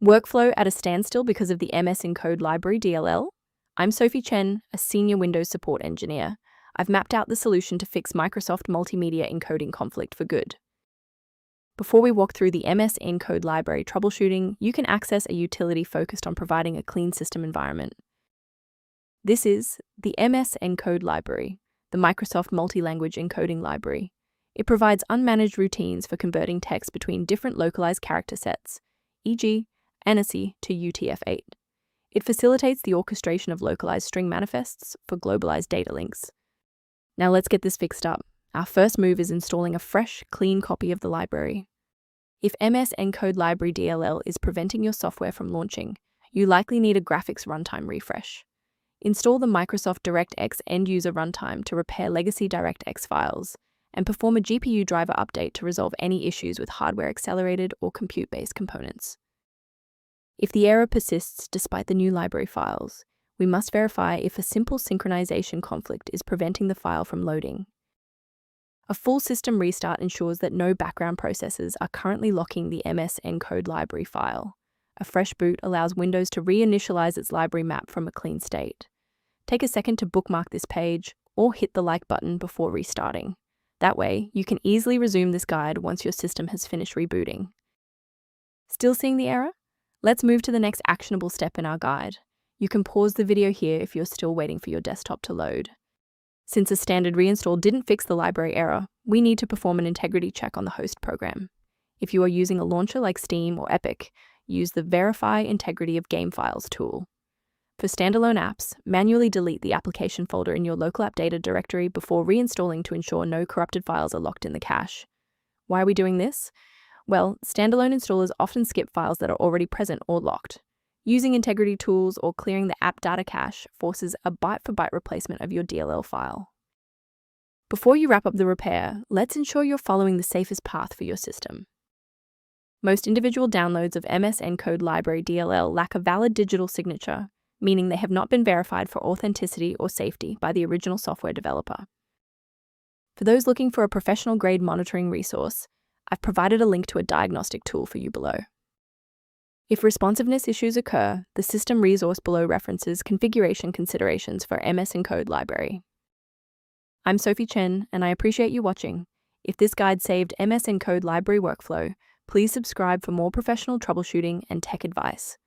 Workflow at a standstill because of the Msencode Library DLL? I'm Sophie Chen, a senior Windows support engineer. I've mapped out the solution to fix Microsoft Multimedia Encoding conflict for good. Before we walk through the Msencode library troubleshooting, you can access a utility focused on providing a clean system environment. This is the Msencode library, the Microsoft Multi-Language Encoding library. It provides unmanaged routines for converting text between different localized character sets, e.g., ANSI to UTF-8. It facilitates the orchestration of localized string manifests for globalized data links. Now let's get this fixed up. Our first move is installing a fresh, clean copy of the library. If Msencode Library DLL is preventing your software from launching, you likely need a graphics runtime refresh. Install the Microsoft DirectX end-user runtime to repair legacy DirectX files, and perform a GPU driver update to resolve any issues with hardware-accelerated or compute-based components. If the error persists despite the new library files, we must verify if a simple synchronization conflict is preventing the file from loading. A full system restart ensures that no background processes are currently locking the Msencode library file. A fresh boot allows Windows to reinitialize its library map from a clean state. Take a second to bookmark this page or hit the like button before restarting. That way, you can easily resume this guide once your system has finished rebooting. Still seeing the error? Let's move to the next actionable step in our guide. You can pause the video here if you're still waiting for your desktop to load. Since a standard reinstall didn't fix the library error, we need to perform an integrity check on the host program. If you are using a launcher like Steam or Epic, use the Verify Integrity of Game Files tool. For standalone apps, manually delete the application folder in your local app data directory before reinstalling to ensure no corrupted files are locked in the cache. Why are we doing this? Well, standalone installers often skip files that are already present or locked. Using integrity tools or clearing the app data cache forces a byte-for-byte replacement of your DLL file. Before you wrap up the repair, let's ensure you're following the safest path for your system. Most individual downloads of Msencode Library DLL lack a valid digital signature, meaning they have not been verified for authenticity or safety by the original software developer. For those looking for a professional-grade monitoring resource, I've provided a link to a diagnostic tool for you below. If responsiveness issues occur, the system resource below references configuration considerations for Msencode library. I'm Sophie Chen, and I appreciate you watching. If this guide saved Msencode library workflow, please subscribe for more professional troubleshooting and tech advice.